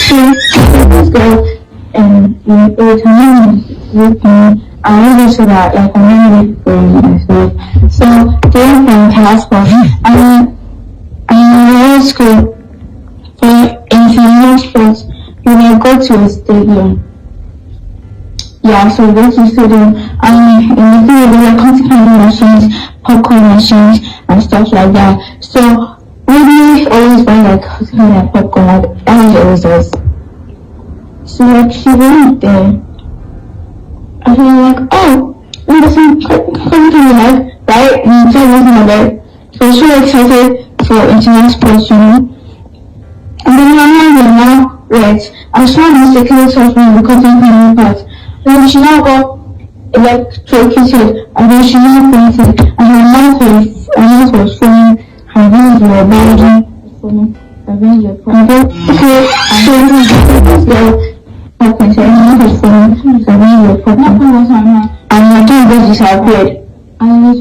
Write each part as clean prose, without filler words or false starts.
So this girl it was her name with me. I also that like I'm really for myself. So they went from transport and in school for international sports you may go to a stadium. Yeah, so go to stadium and in the field there were cotton candy machines, popcorn machines and stuff like that. So we always buy like cotton candy and popcorn, like that was always us. So like she went there and she was like, oh, we got some cotton candy like, right? And so I wasn't about so she was excited for international sports, you know. And then my mom was now right. I was trying to secure something because of my part. Then she now got electrocuted and then she now fainted and her mouth was falling, her veins were bulging, her veins were falling. Okay, so this girl happened, her mouth was falling, her veins were falling. And my dog just disappeared. And the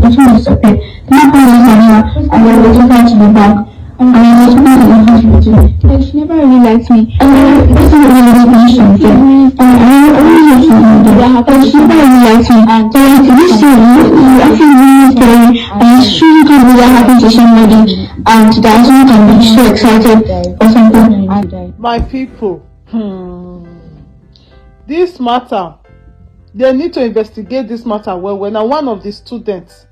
two disappeared. Nothing was happening and then they took her to the bank. And I was like, she never really liked me. And this is really mentioned. And I always used to do that. But she never really liked me. So like this year, you actually really scary. And it's really good when that happens to somebody. And that someone can be so excited or something. My people, this matter, they need to investigate this matter well. When one of the students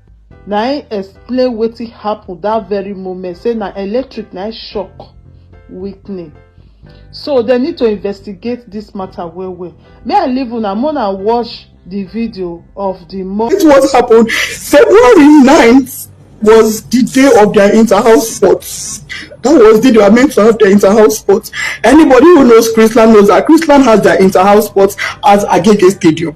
na him explain wetin happen that very moment, say na electric na shock Whitney. So they need to investigate this matter well. May I leave una mona watch the video of the mom. It was happened February 9th was the day of their inter-house sports. That was the day they were meant to have their inter-house sports. Anybody who knows Chrisland knows that Chrisland has their inter-house sports at Agege Stadium.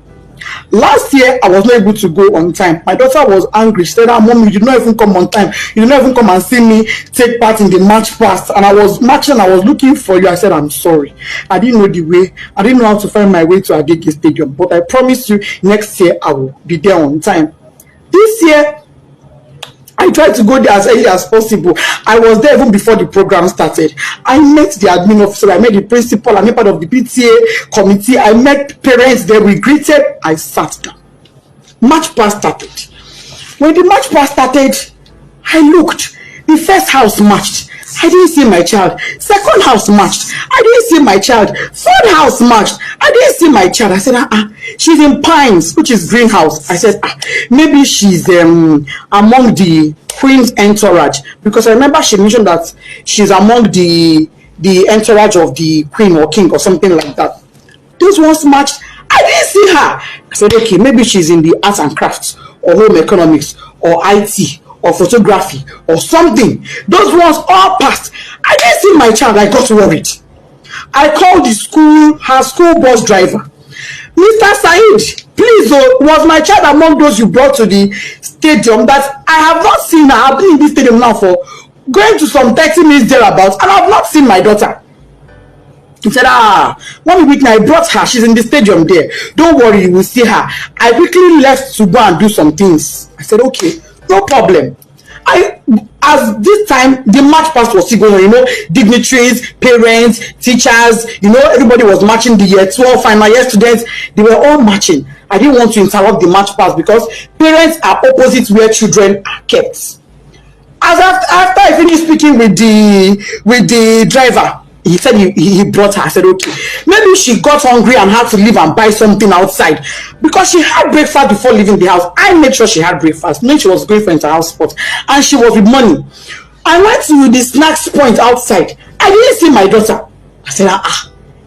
Last year, I was not able to go on time. My daughter was angry. She said, Mom, you did not even come on time. You did not even come and see me take part in the march past. And I was marching, I was looking for you. I said, I'm sorry. I didn't know the way. I didn't know how to find my way to Agege Stadium. But I promise you, next year, I will be there on time. This year, I tried to go there as early as possible. I was there even before the program started. I met the admin officer, I met the principal, I met part of the PTA committee, I met parents there, we greeted, I sat down. March past started. When the march past started, I looked. The first house marched. I didn't see my child. Second house marched. I didn't see my child. Third house marched. I didn't see my child. I said, she's in Pines, which is greenhouse. I said, maybe she's among the Queen's entourage, because I remember she mentioned that she's among the entourage of the Queen or King or something like that. Those ones marched. I didn't see her. I said, okay, maybe she's in the arts and crafts or home economics or IT or photography or something. Those ones all passed. I didn't see my child. I got worried. I called the school, her school bus driver. Mr. Said, please, was my child among those you brought to the stadium? That I have not seen her. I've been in this stadium now for going to some 30 minutes thereabouts, and I have not seen my daughter. He said, Mommy Whitney, I brought her. She's in the stadium there. Don't worry, you will see her. I quickly left to go and do some things. I said, okay, no problem. As this time, the march past was still going on, dignitaries, parents, teachers, everybody was marching. The year 12 final year students, they were all marching. I didn't want to interrupt the march past because parents are opposite where children are kept. After I finished speaking with the driver, he said he brought her. I said, okay, maybe she got hungry and had to leave and buy something outside because she had breakfast before leaving the house. I made sure she had breakfast. Then she was going for inter-house sport and she was with money. I went to the snacks point outside. I didn't see my daughter. I said,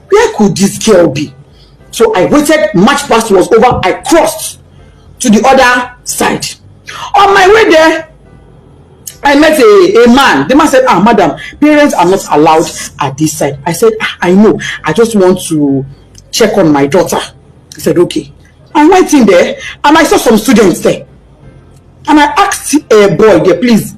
where could this girl be? So I waited. March past was over. I crossed to the other side. On my way there, I met a man. The man said, madam, parents are not allowed at this side. I said, I know. I just want to check on my daughter. He said, okay. I went in there and I saw some students there. And I asked a boy there, please.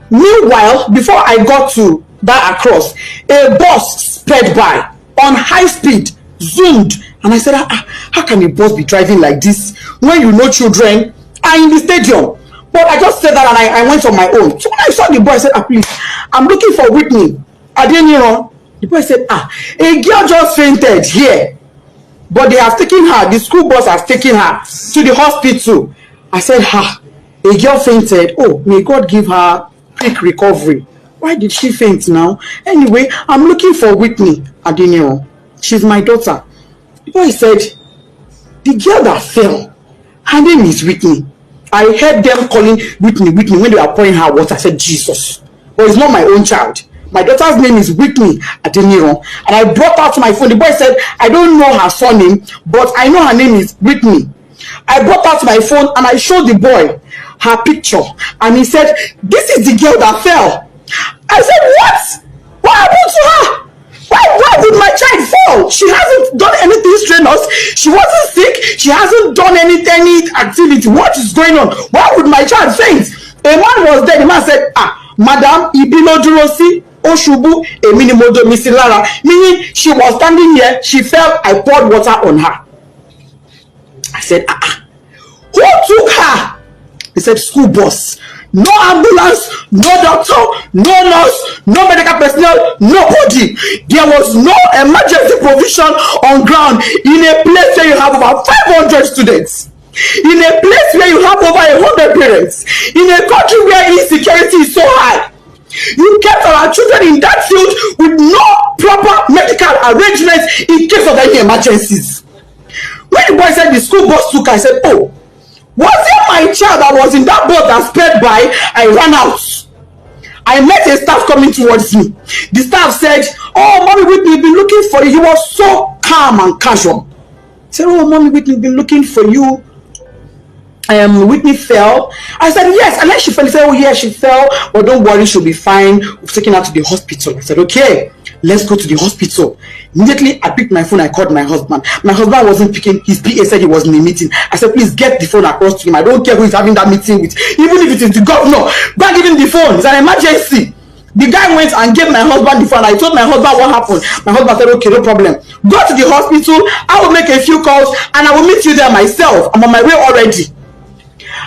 Meanwhile, before I got to that across, a bus sped by on high speed, zoomed. And I said, how can a bus be driving like this when children are in the stadium? But I just said that and I went on my own. So when I saw the boy, I said, please, I'm looking for Whitney. I didn't, The boy said, a girl just fainted here, but they have taken her, the school bus has taken her to the hospital. I said, a girl fainted. Oh, may God give her quick recovery. Why did she faint now? Anyway, I'm looking for Whitney Adeniro. She's my daughter. The boy said, the girl that fell, her name is Whitney. I heard them calling Whitney when they were pouring her water. I said, Jesus. But it's not my own child. My daughter's name is Whitney Adeniro. And I brought out my phone. The boy said, I don't know her surname, but I know her name is Whitney. I brought out my phone and I showed the boy her picture. And he said, this is the girl that fell. I said, what? What happened to her? Why did my child fall? She hasn't done anything strenuous. She wasn't sick. She hasn't done any activity. What is going on? Why would my child faint? A man was there. The man said, Madam, ibino durosi oshubu eminimodo misilara. Meaning she was standing here. She fell. I poured water on her. I said, who took her? He said, school bus. No ambulance, no doctor, no nurse, no medical personnel, nobody. There was no emergency provision on ground in a place where you have over 500 students, in a place where you have over 100 parents, in a country where insecurity is so high. You kept our children in that field with no proper medical arrangements in case of any emergencies. When the boy said the school bus took her, I said, oh, was it my child that was in that boat that sped by? I ran out. I met a staff coming towards me. The staff said, oh, Mommy Whitney, we've been looking for you. He was so calm and casual. I said, oh, Mommy Whitney, we've been looking for you. Whitney fell. I said, yes. And then she fell. He said, oh, yeah, she fell. But don't worry, she'll be fine. We've taken her to the hospital. I said, okay, let's go to the hospital. Immediately, I picked my phone. I called my husband. My husband wasn't picking. His PA said he was in a meeting. I said, please get the phone across to him. I don't care who is having that meeting with. Even if it is the governor, go and give him the phone. It's an emergency. The guy went and gave my husband the phone. I told my husband what happened. My husband said, okay, no problem. Go to the hospital. I will make a few calls and I will meet you there myself. I'm on my way already.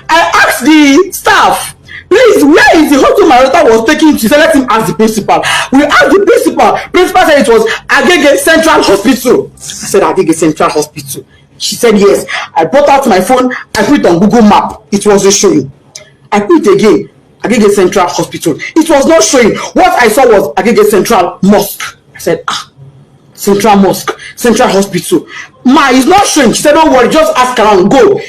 I asked the staff, please, where is the hospital my daughter was taking to? So let him ask the principal. We asked the principal. Principal said it was Agege Central Hospital. I said, Agege Central Hospital. She said, yes. I brought out my phone. I put it on Google Map. It wasn't showing. I put it again. Agege Central Hospital. It was not showing. What I saw was Agege Central Mosque. I said, Central Mosque, Central Hospital. Ma, it's not showing. She said, don't worry, just ask around. Go.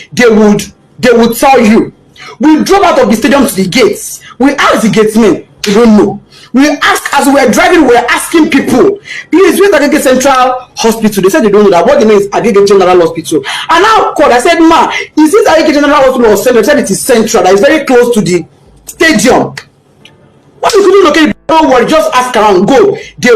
They would tell you. We drove out of the stadium to the gates. We asked the gatesmen. We don't know. We asked, as we were driving, we were asking people, please, where's Agege Central Hospital? They said they don't know that. What they mean is Agege General Hospital. And now called. I said, ma, is this Agege General Hospital or Central? They said it is Central. That is very close to the stadium. What we couldn't locate? Don't worry, just ask around. Go. They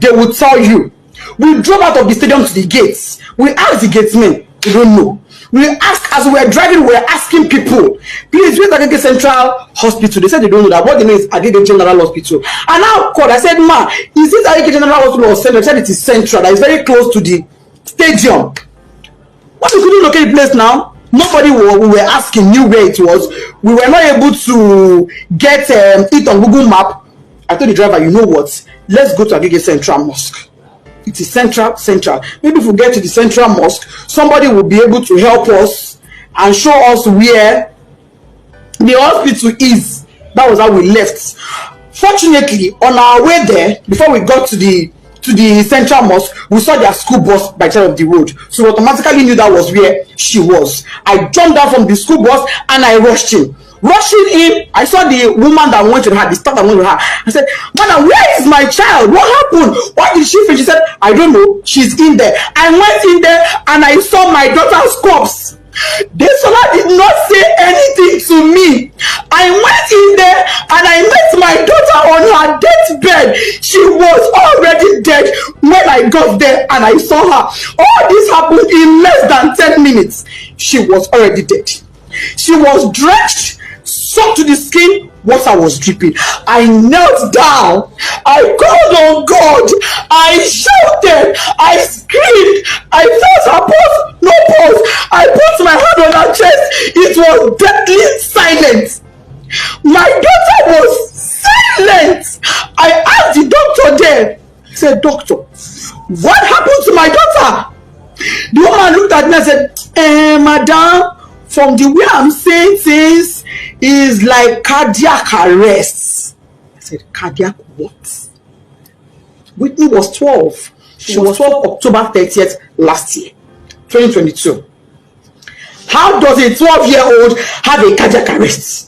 would tell you. We drove out of the stadium to the gates. We asked the gatesmen. We don't know. We asked, as we were driving, we were asking people, please, where's Agege Central Hospital? They said they don't know that. What they mean is Agege General Hospital. And now called. I said, ma, is this Agege General Hospital or Central? They said it is Central. That is very close to the stadium. What we couldn't locate the place now? Nobody we were asking knew where it was. We were not able to get it on Google Map. I told the driver, you know what? Let's go to Agege Central Mosque. It is central. Maybe if we get to the Central Mosque, somebody will be able to help us and show us where the hospital is. That was how we left. Fortunately, on our way there, before we got to the Central Mosque, we saw their school bus by the side of the road. So we automatically knew that was where she was. I jumped down from the school bus and I rushed in. Rushing in, I saw the woman that went to her, the staff that went to her. I said, Madam, where is my child? What happened? Why did she faint? She said, I don't know. She's in there. I went in there and I saw my daughter's corpse. Desola did not say anything to me. I went in there and I met my daughter on her deathbed. She was already dead when I got there and I saw her. All this happened in less than 10 minutes. She was already dead. She was drenched, soaked to the skin. Water was dripping. I knelt down. I called on God. I shouted. I screamed. I felt her pulse. No pulse. I put my hand on her chest. It was deadly silent. My daughter was silent. I asked the doctor there, said, doctor, what happened to my daughter? The woman looked at me and said, madam, from the way I'm saying things, is like cardiac arrest. I said, cardiac what? Whitney was 12. She was 12 October 30th last year, 2022. How does a 12-year-old have a cardiac arrest?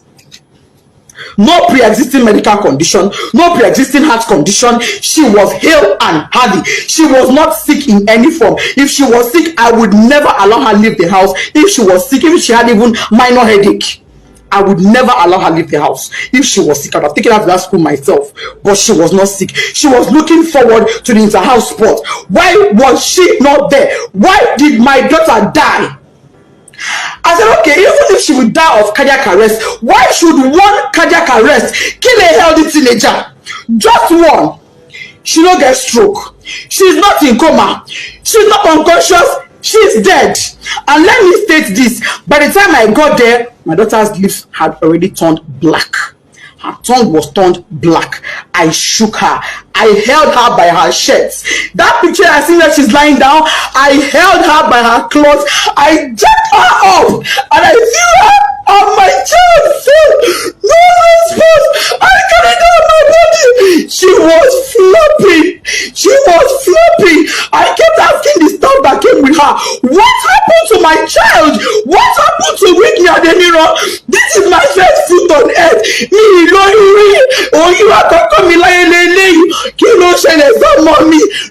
No pre-existing medical condition, no pre-existing heart condition. She was hale and healthy. She was not sick in any form. If she was sick, I would never allow her leave the house. If she was sick, if she had even minor headache, I would never allow her leave the house. If she was sick, I would have taken her to that school myself. But she was not sick. She was looking forward to the inter-house sport. Why was she not there? Why did my daughter die? I said, okay, even if she would die of cardiac arrest, why should one cardiac arrest kill a healthy teenager? Just one. She don't get stroke. She's not in coma. She's not unconscious. She's dead. And let me state this. By the time I got there, my daughter's lips had already turned black. Her tongue was turned black. I shook her. I held her by her shirts. That picture I see that she's lying down, I held her by her clothes. I jacked her up and I threw her on my child. No response. I carried her on my body. She was flopping. She was flopping. I kept asking the staff that came with her, what happened to my child? What happened to Whitney Ademiro? This is my first foot on earth.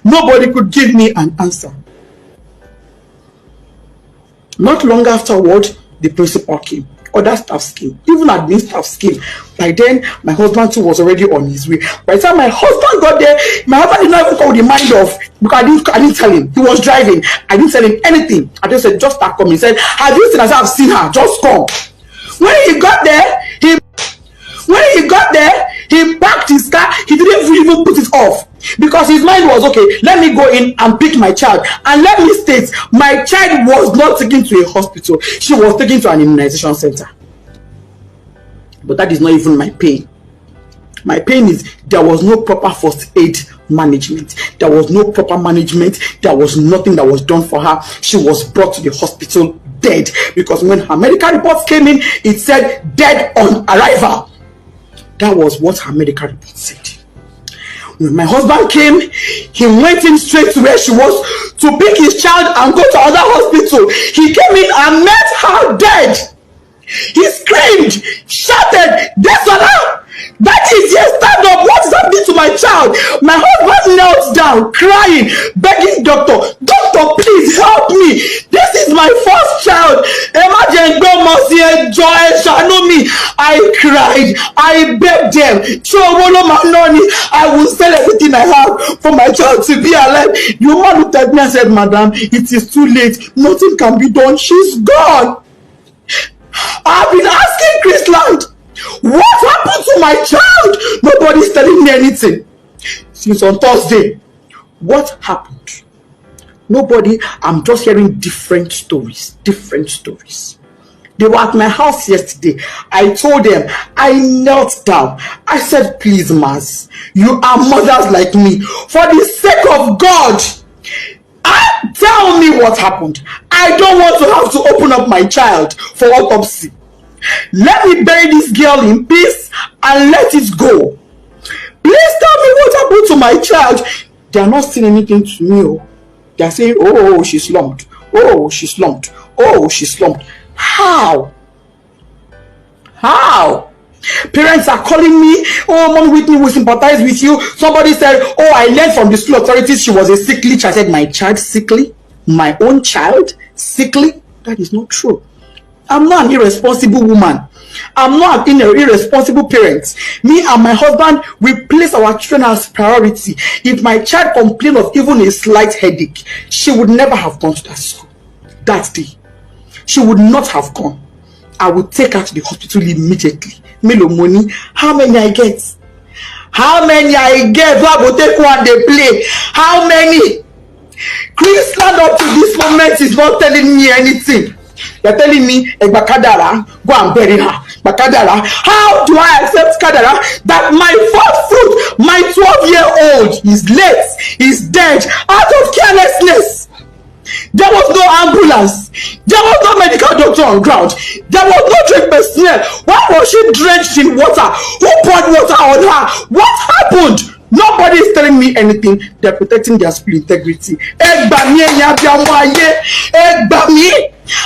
Nobody could give me an answer. Not long afterward, the principal came. Other staff came. Even admin staff came. By then, my husband too was already on his way. By the time my husband got there, my husband did not even come with the mind of, because I didn't tell him. He was driving. I didn't tell him anything. I just said, just start coming. He said, have you seen her? I've seen her. Just come. When he got there, he parked his car. He didn't even put it off because his mind was, okay, let me go in and pick my child. And let me state, my child was not taken to a hospital. She was taken to an immunization center. But that is not even my pain. My pain is there was no proper first aid management. There was no proper management. There was nothing that was done for her. She was brought to the hospital dead, because when her medical reports came in, it said dead on arrival. That was what her medical report said. When my husband came, he went in straight to where she was to pick his child and go to another hospital. He came in and met her dead. He screamed, shouted, "Desola! That is, yes, stand up. What is happening to my child?" My husband knelt down, crying, begging doctor, please help me. This is my first child. Imagine, I cried. I begged them. I will sell everything I have for my child to be alive. The woman looked at me and said, "Madam, it is too late. Nothing can be done. She's gone." I've been asking chrisland, what happened to my child? Nobody's telling me anything. Since on Thursday, what happened? Nobody. I'm just hearing different stories. They were at my house yesterday. I told them, I knelt down. I said, please, Maz, you are mothers like me. For the sake of God, tell me what happened. I don't want to have to open up my child for autopsy. Let me bury this girl in peace and let it go. Please tell me what happened to my child. They are not saying anything to me. They are saying, oh, she slumped. Oh, she slumped. Oh, she slumped. How? Parents are calling me, "Oh, Mom Whitney, we sympathize with you." Somebody said, "Oh, I learned from the school authorities she was a sickly child." I said, my child sickly? My own child sickly? That is not true. I'm not an irresponsible woman. I'm not an irresponsible parent. Me and my husband, we place our children as priority. If my child complained of even a slight headache, she would never have gone to that school that day. She would not have gone. I would take her to the hospital immediately. Melo money. How many I get? I will take one they play. How many? Chrisland up to this moment is not telling me anything. They're telling me, Egbakadara, go and bury her. Kadara. How do I accept Kadara that my first fruit, my 12-year-old, is late, is dead out of carelessness? There was no ambulance. There was no medical doctor on ground. There was no trained personnel. Why was she drenched in water? Who poured water on her? What happened? Nobody is telling me anything. They're protecting their school integrity.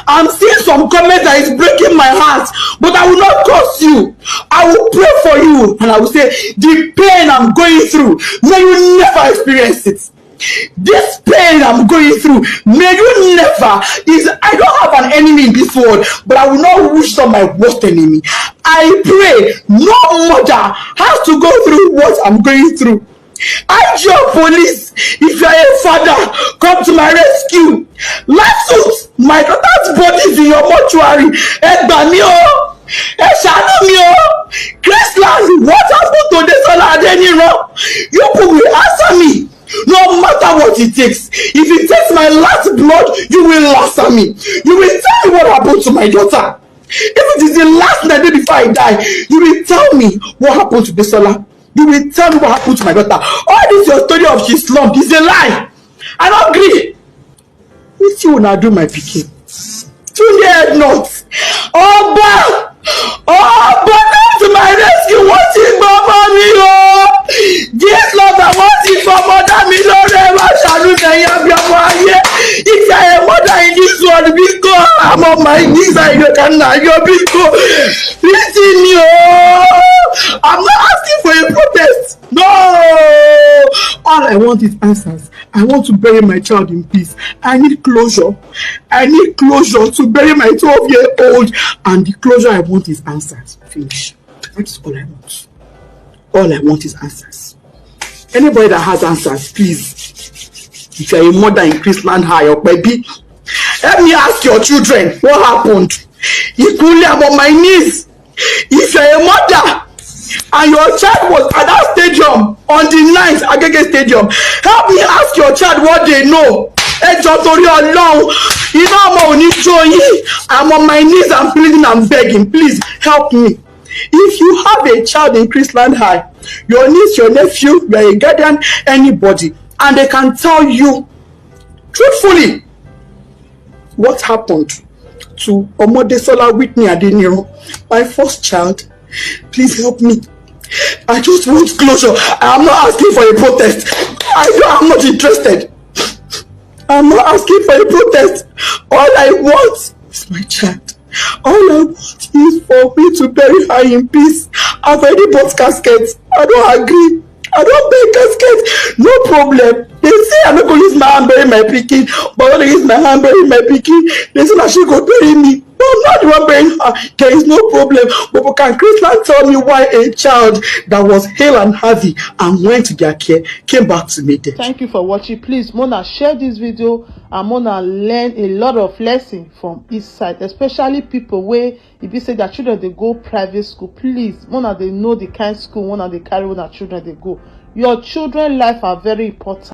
I'm seeing some comments that is breaking my heart, but I will not curse you. I will pray for you, and I will say, the pain I'm going through, may you never experience it. This pain I'm going through, may you never. I don't have an enemy in this world, but I will not wish on my worst enemy. I pray no mother has to go through what I'm going through. IGO police, if you are a father, come to my rescue. Last my daughter's body is in your mortuary. Chrisland, what happened to this Oladeni? You people will answer me. No matter what it takes. If it takes my last blood, you will answer me. You will tell me what happened to my daughter. If it is the last night before I die, you will tell me what happened to Bisola. You will tell me what happened to my daughter. All this your story of she slumped is a lie. I don't agree. What you wanna do, my pikin? To hear not. Come to my rescue. What is Mama me? This love I want it for mother me. Don't ever shall you if you are a mother in this world, because I'm on my knees and you can now your because listen you. I'm not asking for a protest. No. All I want is answers. I want to bury my child in peace. I need closure. I need closure to bury my 12-year-old. And the closure I want is answers. Finish. That's all I want. All I want is answers. Anybody that has answers, please. If you're a mother in Chrisland High or baby, let me ask your children what happened. Equally, I'm on my knees. If you're a mother and your child was at that stadium on the 9th Agege Stadium, help me ask your child what they know. I'm on my knees, I'm pleading, I'm begging. Please help me. If you have a child in Chrisland High, your niece, your nephew, your guardian, anybody, and they can tell you truthfully what happened to Omodesola Whitney Adeniro, my first child, please help me. I just want closure. I'm not asking for a protest. I'm not interested. I'm not asking for a protest. All I want is my child. All I want is for me to bury her in peace. I've already bought caskets. I don't agree. I don't buy caskets. No problem. They say I'm not going to use my hand bury my pikin, but I'm going to use my hand bury my pikin. They say that she go bury me. But I'm not the one burying her. There is no problem. But can Chrisland tell me why a child that was hale and healthy and went to their care came back to me dead? Thank you for watching. Please, Mona, share this video and Mona learn a lot of lessons from each side, especially people where if you say that children they go private school. Please, Mona, they know the kind of school Mona they carry when their children they go. Your children's life are very important.